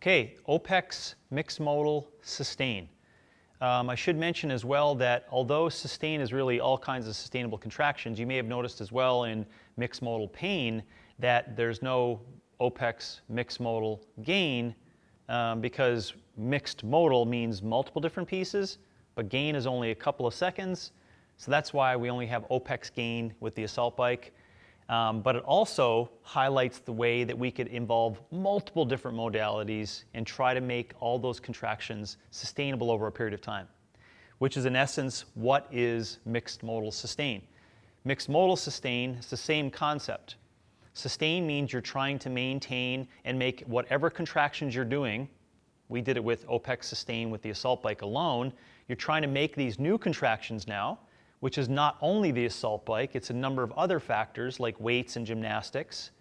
Okay, OPEX Mixed Modal Sustain. I should mention as well that although sustain is really all kinds of sustainable contractions, you may have noticed as well in mixed modal pain that there's no OPEX mixed modal gain because mixed modal means multiple different pieces, but gain is only a couple of seconds. So that's why we only have OPEX gain with the assault bike. But it also highlights the way that we could involve multiple different modalities and try to make all those contractions sustainable over a period of time, which is in essence what is mixed modal sustain. Mixed modal sustain is the same concept. Sustain means you're trying to maintain and make whatever contractions you're doing. We did it with OPEX Sustain with the assault bike alone. You're trying to make these new contractions now, which is not only the assault bike, it's a number of other factors like weights and gymnastics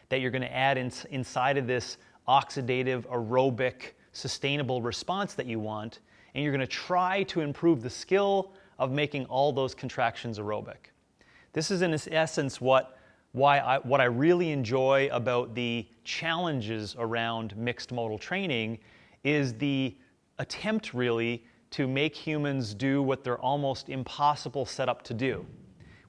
that you're going to add inside of this oxidative, aerobic, sustainable response that you want, and you're going to try to improve the skill of making all those contractions aerobic. This is in essence what I really enjoy about the challenges around mixed modal training is the attempt really to make humans do what they're almost impossible set up to do,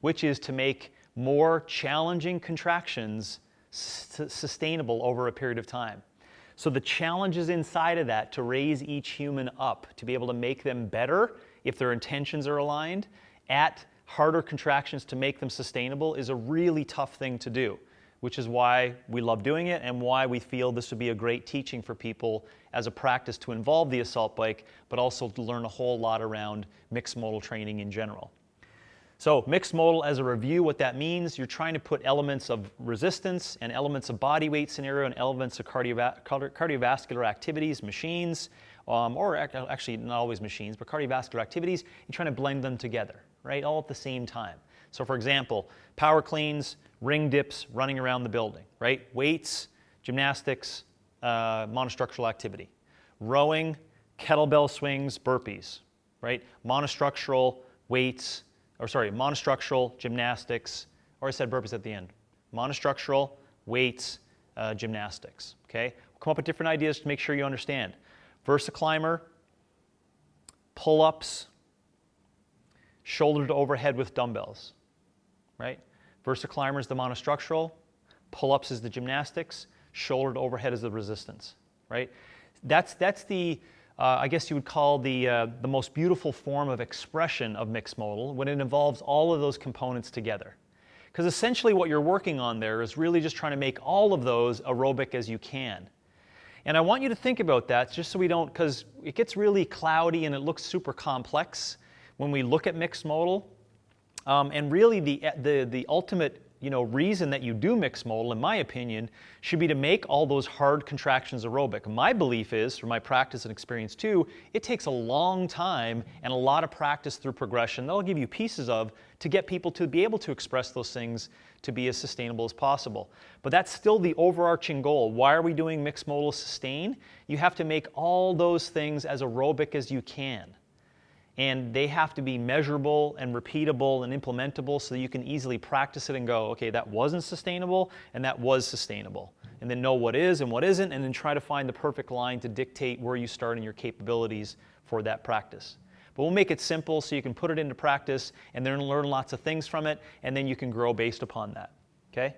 which is to make more challenging contractions sustainable over a period of time. So the challenges inside of that to raise each human up, to be able to make them better if their intentions are aligned, at harder contractions to make them sustainable is a really tough thing to do, which is why we love doing it and why we feel this would be a great teaching for people as a practice to involve the assault bike, but also to learn a whole lot around mixed modal training in general. So mixed modal, as a review, what that means, you're trying to put elements of resistance and elements of body weight scenario and elements of cardiovascular activities, machines, or actually not always machines, but cardiovascular activities, you're trying to blend them together, right, all at the same time. So for example, power cleans, ring dips, running around the building, right? Weights, gymnastics, monostructural activity. Rowing, kettlebell swings, burpees, right? Monostructural weights, monostructural gymnastics, or I said burpees at the end. Monostructural, weights, gymnastics, okay? We'll come up with different ideas to make sure you understand. Versaclimber, pull-ups, shoulder to overhead with dumbbells, right? Versaclimber is the monostructural, pull-ups is the gymnastics, shoulder to overhead is the resistance, right? That's the, I guess you would call the most beautiful form of expression of mixed modal when it involves all of those components together. Because essentially what you're working on there is really just trying to make all of those aerobic as you can. And I want you to think about that just so we don't, because it gets really cloudy and it looks super complex when we look at mixed modal. And really the ultimate reason that you do mixed modal, in my opinion, should be to make all those hard contractions aerobic. My belief is, from my practice and experience too, it takes a long time and a lot of practice through progression that I'll give you pieces of to get people to be able to express those things to be as sustainable as possible. But that's still the overarching goal. Why are we doing mixed modal sustain? You have to make all those things as aerobic as you can. And they have to be measurable and repeatable and implementable so that you can easily practice it and go, okay, that wasn't sustainable and that was sustainable. And then know what is and what isn't, and then try to find the perfect line to dictate where you start in your capabilities for that practice. But we'll make it simple so you can put it into practice and then learn lots of things from it, and then you can grow based upon that, okay?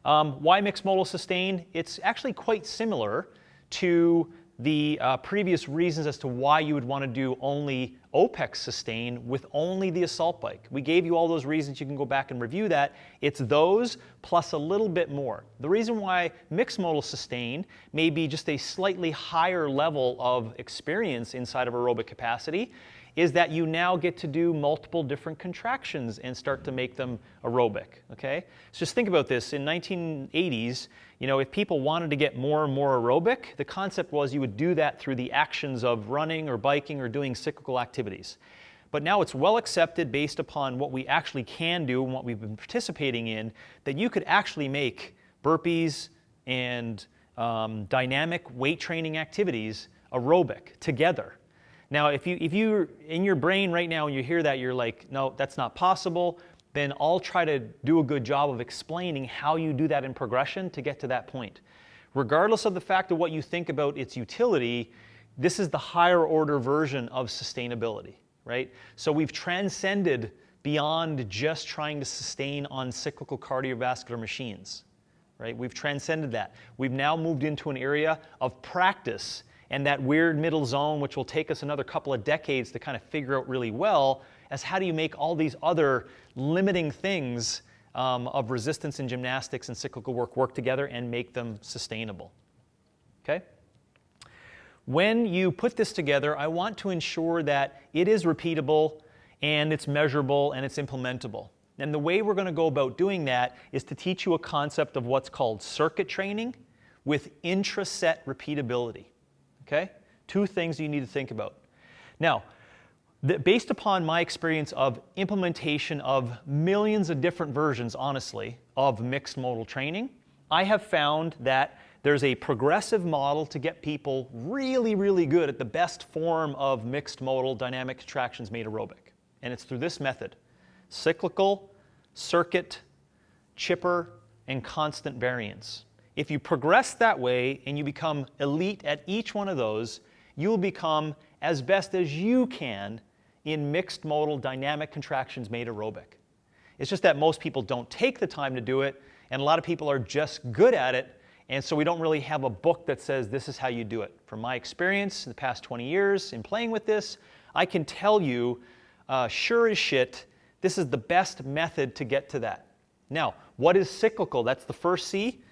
Why mixed modal sustain? It's actually quite similar to the previous reasons as to why you would want to do only OPEX sustain with only the assault bike. We gave you all those reasons. You can go back and review that. It's those plus a little bit more. The reason why mixed modal sustain may be just a slightly higher level of experience inside of aerobic capacity is that you now get to do multiple different contractions and start to make them aerobic, okay? So just think about this. In 1980s, if people wanted to get more and more aerobic, the concept was you would do that through the actions of running or biking or doing cyclical activities. But now it's well accepted based upon what we actually can do and what we've been participating in, that you could actually make burpees and dynamic weight training activities aerobic together. Now, if you're in your brain right now and you hear that, you're like, no, that's not possible, then I'll try to do a good job of explaining how you do that in progression to get to that point. regardless of the fact of what you think about its utility, this is the higher order version of sustainability, right? So we've transcended beyond just trying to sustain on cyclical cardiovascular machines, right? We've transcended that. We've now moved into an area of practice and that weird middle zone, which will take us another couple of decades to kind of figure out really well, as how do you make all these other limiting things of resistance in gymnastics and cyclical work together and make them sustainable, okay? When you put this together, I want to ensure that it is repeatable and it's measurable and it's implementable. And the way we're going to go about doing that is to teach you a concept of what's called circuit training with intra-set repeatability. Okay? Two things you need to think about. Now, based upon my experience of implementation of millions of different versions, honestly, of mixed modal training, I have found that there's a progressive model to get people really, really good at the best form of mixed modal dynamic contractions made aerobic. And it's through this method: cyclical, circuit, chipper, and constant variance. If you progress that way and you become elite at each one of those, you'll become as best as you can in mixed modal dynamic contractions made aerobic. It's just that most people don't take the time to do it, and a lot of people are just good at it, and so we don't really have a book that says this is how you do it. From my experience in the past 20 years in playing with this, I can tell you, sure as shit, this is the best method to get to that. Now, what is cyclical? That's the first C.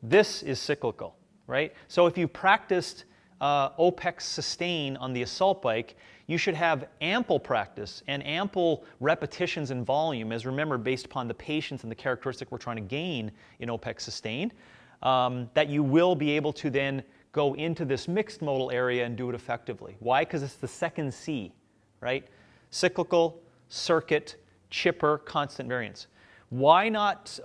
This is cyclical, right? So if you practiced OPEX Sustain on the assault bike, you should have ample practice and ample repetitions and volume, as remember, based upon the patience and the characteristic we're trying to gain in OPEX Sustain, that you will be able to then go into this mixed modal area and do it effectively. Why? Because it's the second C, right? Cyclical, circuit, chipper, constant variance. Why not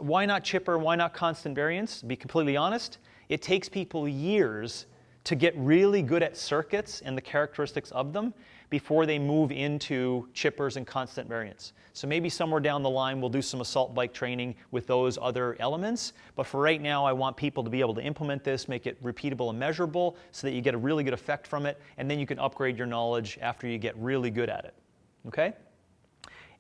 chipper? Why not constant variance? To be completely honest, it takes people years to get really good at circuits and the characteristics of them before they move into chippers and constant variance. So maybe somewhere down the line we'll do some assault bike training with those other elements, but for right now I want people to be able to implement this, make it repeatable and measurable so that you get a really good effect from it, and then you can upgrade your knowledge after you get really good at it, okay?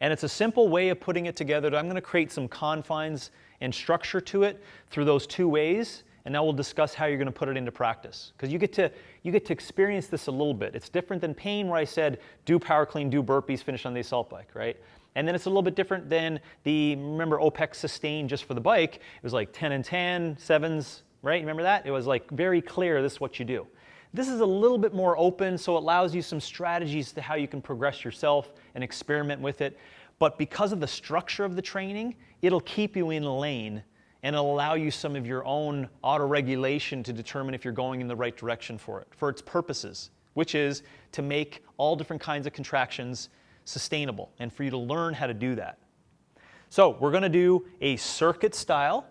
And it's a simple way of putting it together. I'm going to create some confines and structure to it through those two ways, and now we'll discuss how you're going to put it into practice. Because you get to experience this a little bit. It's different than pain, where I said, do power clean, do burpees, finish on the assault bike, right? And then it's a little bit different than remember OPEX Sustain just for the bike? It was like 10 and 10, 7s, right? Remember that? It was like very clear, this is what you do. This is a little bit more open, so it allows you some strategies to how you can progress yourself and experiment with it. But because of the structure of the training, it'll keep you in a lane and it'll allow you some of your own auto-regulation to determine if you're going in the right direction for it, for its purposes, which is to make all different kinds of contractions sustainable and for you to learn how to do that. So we're going to do a circuit style,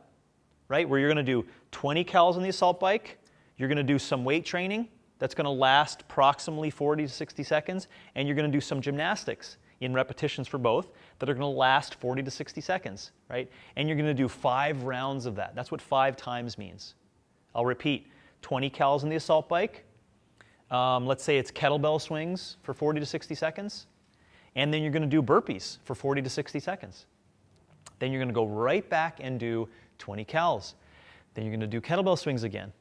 right, where you're going to do 20 cals on the assault bike. You're going to do some weight training that's going to last approximately 40 to 60 seconds, and you're going to do some gymnastics in repetitions for both that are going to last 40 to 60 seconds, right? And you're going to do 5 rounds of that. That's what 5 times means. I'll repeat, 20 cals on the assault bike. Let's say it's kettlebell swings for 40 to 60 seconds. And then you're going to do burpees for 40 to 60 seconds. Then you're going to go right back and do 20 cals. Then you're going to do kettlebell swings again.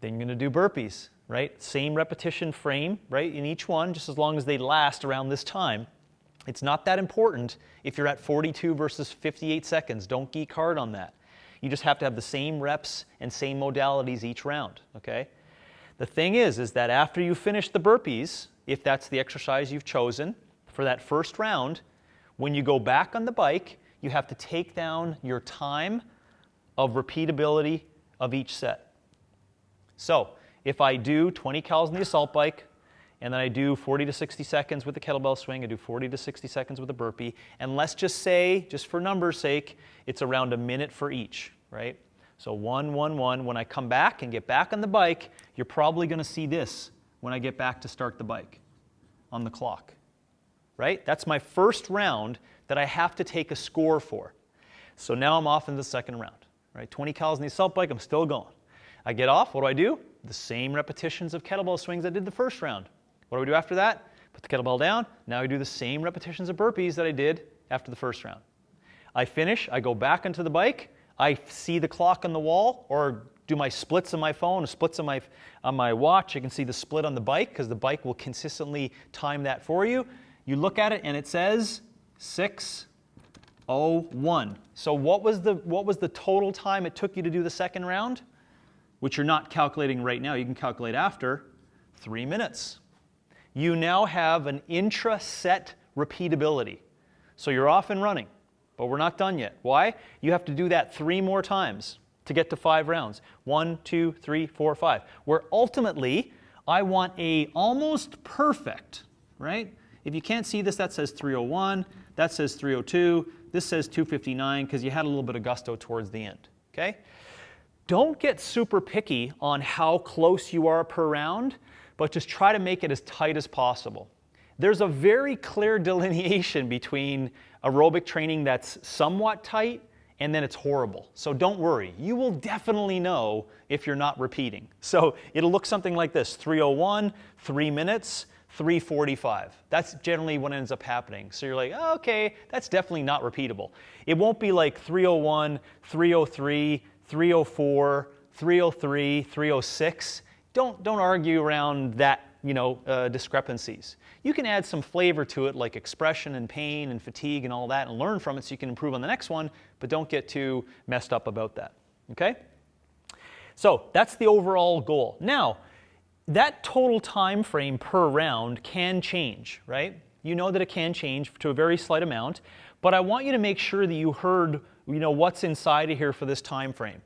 Then you're going to do burpees, right? Same repetition frame, right, in each one, just as long as they last around this time. It's not that important if you're at 42 versus 58 seconds. Don't geek hard on that. You just have to have the same reps and same modalities each round, okay? The thing is that after you finish the burpees, if that's the exercise you've chosen for that first round, when you go back on the bike, you have to take down your time of repeatability of each set. So if I do 20 cals on the assault bike, and then I do 40 to 60 seconds with the kettlebell swing, I do 40 to 60 seconds with a burpee, and let's just say, just for numbers' sake, it's around a minute for each, right? So 1, 1, 1. When I come back and get back on the bike, you're probably going to see this when I get back to start the bike on the clock, right? That's my first round that I have to take a score for. So now I'm off in the second round, right? 20 cals on the assault bike, I'm still going. I get off, what do? The same repetitions of kettlebell swings I did the first round. What do we do after that? Put the kettlebell down. Now I do the same repetitions of burpees that I did after the first round. I finish, I go back onto the bike, I see the clock on the wall, or do my splits on my phone, splits on my watch. You can see the split on the bike because the bike will consistently time that for you. You look at it and it says 6:01. So what was the total time it took you to do the second round? Which you're not calculating right now. You can calculate after 3 minutes. You now have an intra-set repeatability. So you're off and running, but we're not done yet. Why? You have to do that 3 more times to get to 5 rounds. 1, 2, 3, 4, 5. Where ultimately, I want a almost perfect, right? If you can't see this, that says 3:01, that says 3:02, this says 2:59 because you had a little bit of gusto towards the end, okay? Don't get super picky on how close you are per round, but just try to make it as tight as possible. There's a very clear delineation between aerobic training that's somewhat tight and then it's horrible. So don't worry. You will definitely know if you're not repeating. So it'll look something like this: 3:01, 3 minutes, 3:45. That's generally what ends up happening. So you're like, oh, okay, that's definitely not repeatable. It won't be like 3:01, 3:03, 3:04, 3:03, 3:06. Don't argue around that, discrepancies. You can add some flavor to it, like expression and pain and fatigue and all that, and learn from it so you can improve on the next one, but don't get too messed up about that, okay? So that's the overall goal. Now, that total time frame per round can change, right? You know that it can change to a very slight amount, but I want you to make sure that you heard, what's inside of here for this time frame.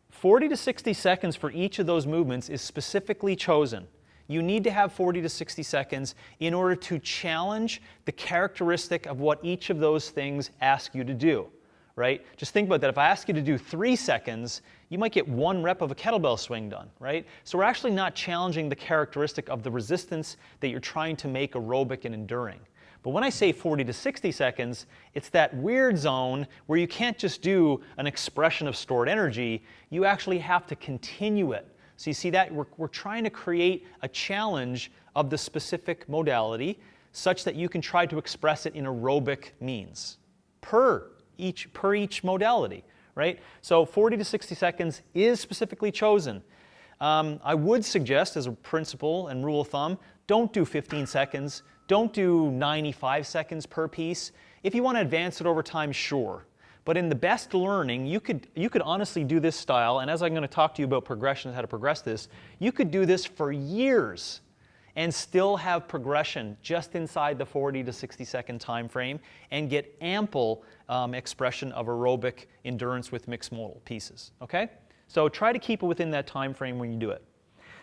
40 to 60 seconds for each of those movements is specifically chosen. You need to have 40 to 60 seconds in order to challenge the characteristic of what each of those things ask you to do, right? Just think about that. If I ask you to do 3 seconds, you might get 1 rep of a kettlebell swing done, right? So we're actually not challenging the characteristic of the resistance that you're trying to make aerobic and enduring. But when I say 40 to 60 seconds, it's that weird zone where you can't just do an expression of stored energy, you actually have to continue it. So you see that we're trying to create a challenge of the specific modality such that you can try to express it in aerobic means per each modality, right? So 40 to 60 seconds is specifically chosen. I would suggest, as a principle and rule of thumb, don't do 15 seconds. Don't do 95 seconds per piece. If you want to advance it over time, sure. But in the best learning, you could honestly do this style, and as I'm going to talk to you about progression and how to progress this, you could do this for years and still have progression just inside the 40 to 60 second time frame and get ample expression of aerobic endurance with mixed modal pieces, okay? So try to keep it within that time frame when you do it.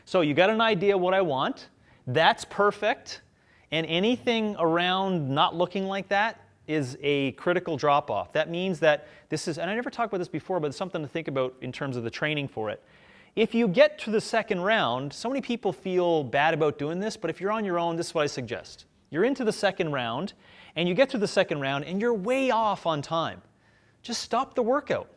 So you got an idea what I want. That's perfect. And anything around not looking like that is a critical drop-off. That means that this is, and I never talked about this before, but it's something to think about in terms of the training for it. If you get to the second round, so many people feel bad about doing this, but if you're on your own, this is what I suggest. You're into the second round, and you get to the second round, and you're way off on time. Just stop the workout,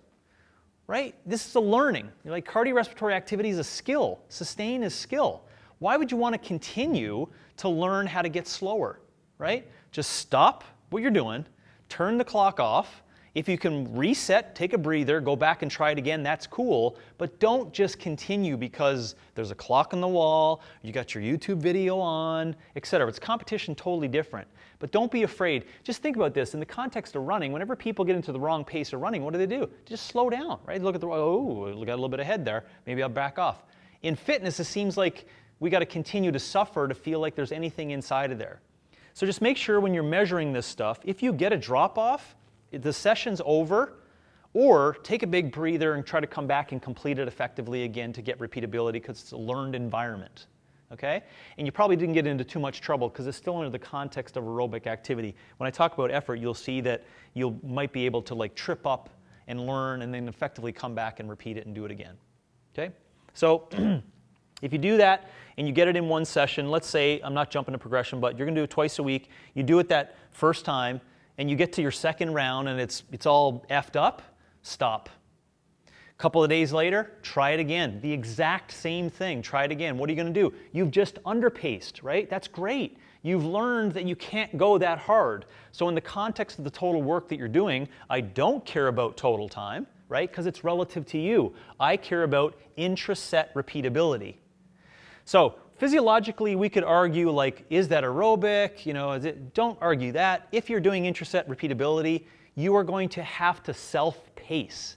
right? This is a learning. You're like, cardiorespiratory activity is a skill. Sustain is skill. Why would you want to continue to learn how to get slower, right? Just stop what you're doing, turn the clock off. If you can reset, take a breather, go back and try it again, that's cool. But don't just continue because there's a clock on the wall, you got your YouTube video on, etc. It's competition totally different. But don't be afraid. Just think about this. In the context of running, whenever people get into the wrong pace of running, what do? Just slow down, right? Look at the, oh, we got a little bit ahead there. Maybe I'll back off. In fitness, it seems like we got to continue to suffer to feel like there's anything inside of there. So just make sure when you're measuring this stuff, if you get a drop-off, the session's over, or take a big breather and try to come back and complete it effectively again to get repeatability because it's a learned environment, okay? And you probably didn't get into too much trouble because it's still under the context of aerobic activity. When I talk about effort, you'll see that you might be able to like trip up and learn and then effectively come back and repeat it and do it again, okay? So if you do that and you get it in one session, let's say, I'm not jumping to progression, but you're going to do it twice a week. You do it that first time, and you get to your second round, and it's all effed up, stop. A couple of days later, try it again. The exact same thing, try it again. What are you going to do? You've just underpaced, right? That's great. You've learned that you can't go that hard. So in the context of the total work that you're doing, I don't care about total time, right? Because it's relative to you. I care about intra-set repeatability. So physiologically, we could argue like, is that aerobic? You know, don't argue that. If you're doing intra-set repeatability, you are going to have to self-pace.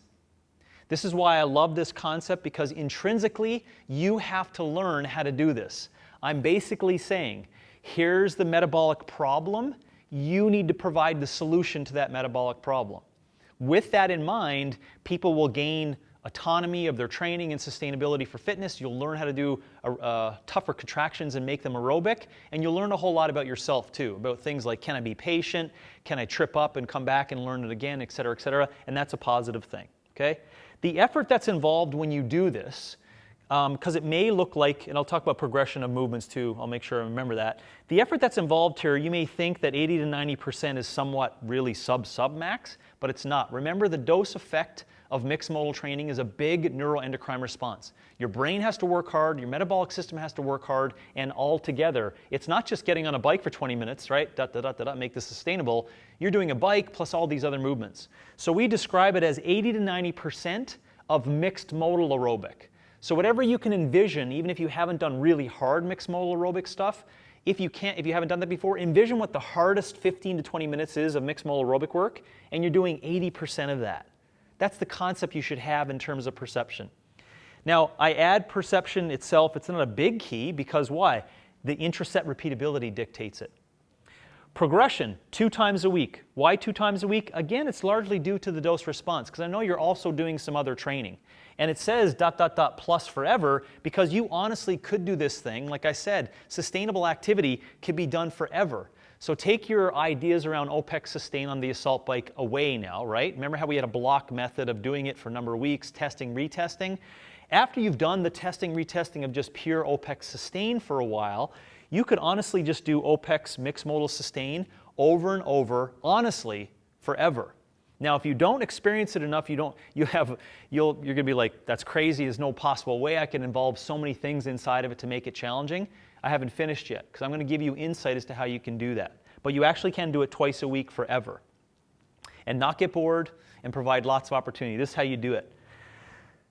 This is why I love this concept, because intrinsically, you have to learn how to do this. I'm basically saying, here's the metabolic problem. You need to provide the solution to that metabolic problem. With that in mind, people will gain autonomy of their training and sustainability for fitness. You'll learn how to do tougher contractions and make them aerobic. And you'll learn a whole lot about yourself too, about things like, can I be patient? Can I trip up and come back and learn it again, et cetera, et cetera. And that's a positive thing, okay? The effort that's involved when you do this, because it may look like, and I'll talk about progression of movements too, I'll make sure I remember that. The effort that's involved here, you may think that 80 to 90% is somewhat really sub-max, but it's not. Remember, the dose effect of mixed modal training is a big neuroendocrine response. Your brain has to work hard, your metabolic system has to work hard, and all together, it's not just getting on a bike for 20 minutes, right? Make this sustainable. You're doing a bike plus all these other movements. So we describe it as 80 to 90% of mixed modal aerobic. So whatever you can envision, even if you haven't done really hard mixed modal aerobic stuff, if you haven't done that before, envision what the hardest 15 to 20 minutes is of mixed modal aerobic work, and you're doing 80% of that. That's the concept you should have in terms of perception. Now, I add perception itself. It's not a big key, because why? The intraset repeatability dictates it. Progression, 2 times a week. Why 2 times a week? Again, it's largely due to the dose response, because I know you're also doing some other training. And it says ... plus forever, because you honestly could do this thing. Like I said, sustainable activity can be done forever. So take your ideas around OPEX Sustain on the assault bike away now, right? Remember how we had a block method of doing it for a number of weeks, testing, retesting? After you've done the testing, retesting of just pure OPEX Sustain for a while, you could honestly just do OPEX Mixed Modal Sustain over and over, honestly, forever. Now, if you don't experience it enough, you're going to be like, that's crazy, there's no possible way I can involve so many things inside of it to make it challenging. I haven't finished yet, because I'm going to give you insight as to how you can do that. But you actually can do it twice a week forever and not get bored and provide lots of opportunity. This is how you do it.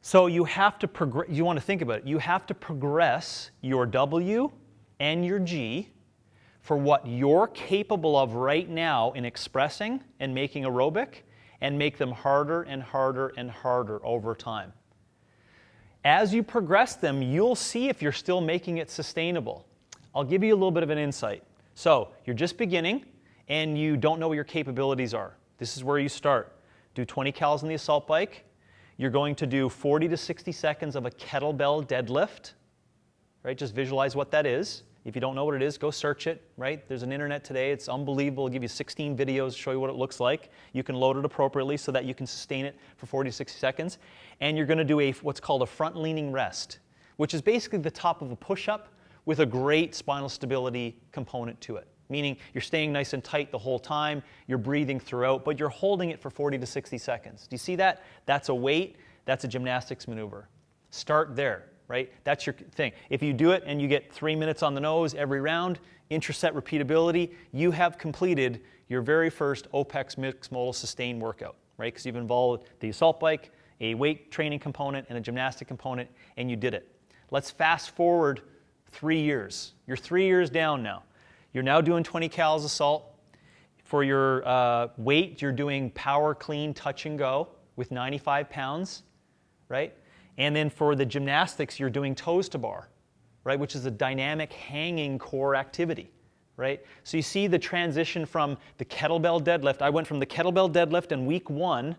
So you have to progress, you want to think about it, you have to progress your W and your G for what you're capable of right now in expressing and making aerobic, and make them harder and harder and harder over time. As you progress them, you'll see if you're still making it sustainable. I'll give you a little bit of an insight. So you're just beginning, and you don't know what your capabilities are. This is where you start. Do 20 cals on the assault bike. You're going to do 40 to 60 seconds of a kettlebell deadlift. Right? Just visualize what that is. If you don't know what it is, go search it, right? There's an internet today. It's unbelievable. It'll give you 16 videos to show you what it looks like. You can load it appropriately so that you can sustain it for 40 to 60 seconds. And you're going to do what's called a front-leaning rest, which is basically the top of a push-up with a great spinal stability component to it. Meaning you're staying nice and tight the whole time, you're breathing throughout, but you're holding it for 40 to 60 seconds. Do you see that? That's a weight, that's a gymnastics maneuver. Start there. Right? That's your thing. If you do it and you get 3 minutes on the nose every round, intraset repeatability, you have completed your very first OPEX Mixed Modal Sustain workout, right? Because you've involved the assault bike, a weight training component, and a gymnastic component, and you did it. Let's fast forward 3 years. You're 3 years down now. You're now doing 20 cals assault. For your weight, you're doing power clean touch and go with 95 pounds, right? And then for the gymnastics, you're doing toes to bar, right, which is a dynamic hanging core activity, right? So you see the transition from the kettlebell deadlift. I went from the kettlebell deadlift in week 1,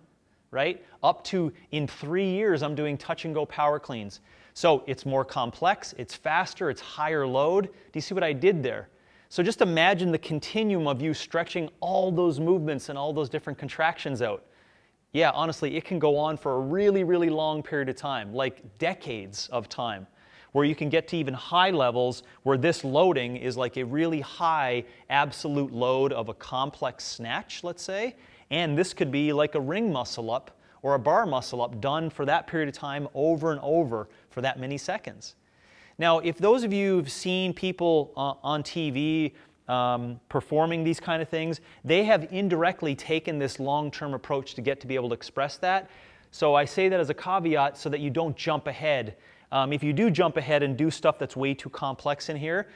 right, up to in 3 years, I'm doing touch and go power cleans. So it's more complex, it's faster, it's higher load. Do you see what I did there? So just imagine the continuum of you stretching all those movements and all those different contractions out. Yeah, honestly, it can go on for a really, really long period of time, like decades of time, where you can get to even high levels where this loading is like a really high absolute load of a complex snatch, let's say, and this could be like a ring muscle up or a bar muscle up done for that period of time over and over for that many seconds. Now, if those of you who've seen people on TV performing these kind of things, they have indirectly taken this long-term approach to get to be able to express that. So I say that as a caveat so that you don't jump ahead. If you do jump ahead and do stuff that's way too complex in here,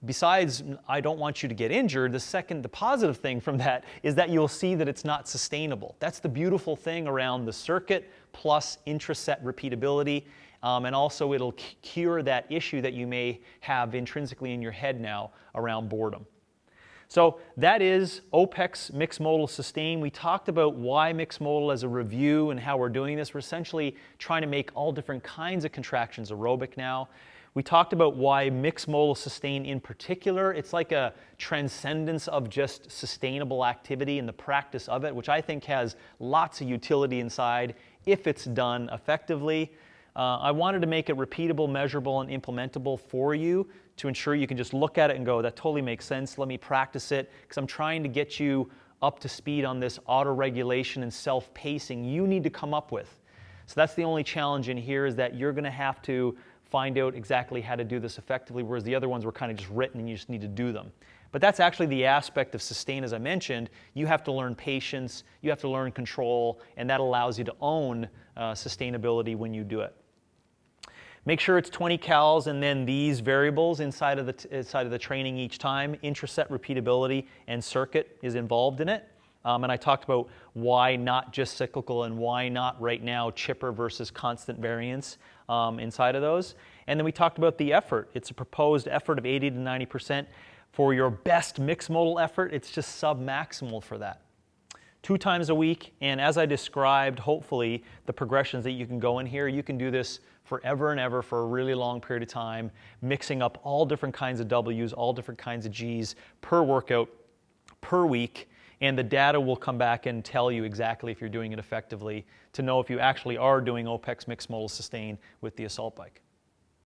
besides I don't want you to get injured, the positive thing from that is that you'll see that it's not sustainable. That's the beautiful thing around the circuit plus intraset repeatability. And also it'll cure that issue that you may have intrinsically in your head now around boredom. So that is OPEX Mixed Modal Sustain. We talked about why mixed modal as a review and how we're doing this. We're essentially trying to make all different kinds of contractions aerobic now. We talked about why mixed modal sustain in particular. It's like a transcendence of just sustainable activity and the practice of it, which I think has lots of utility inside if it's done effectively. I wanted to make it repeatable, measurable, and implementable for you to ensure you can just look at it and go, that totally makes sense, let me practice it, because I'm trying to get you up to speed on this auto-regulation and self-pacing you need to come up with. So that's the only challenge in here, is that you're going to have to find out exactly how to do this effectively, whereas the other ones were kind of just written and you just need to do them. But that's actually the aspect of sustain, as I mentioned. You have to learn patience, you have to learn control, and that allows you to own sustainability when you do it. Make sure it's 20 cals and then these variables inside of the training each time. Intraset repeatability and circuit is involved in it. And I talked about why not just cyclical and why not right now chipper versus constant variance inside of those. And then we talked about the effort. It's a proposed effort of 80 to 90%. For your best mixed modal effort, it's just sub-maximal for that. 2 times a week, and as I described, hopefully, the progressions that you can go in here, you can do this forever and ever for a really long period of time, mixing up all different kinds of W's, all different kinds of G's per workout, per week, and the data will come back and tell you exactly if you're doing it effectively to know if you actually are doing OPEX Mixed Modal Sustain with the assault bike.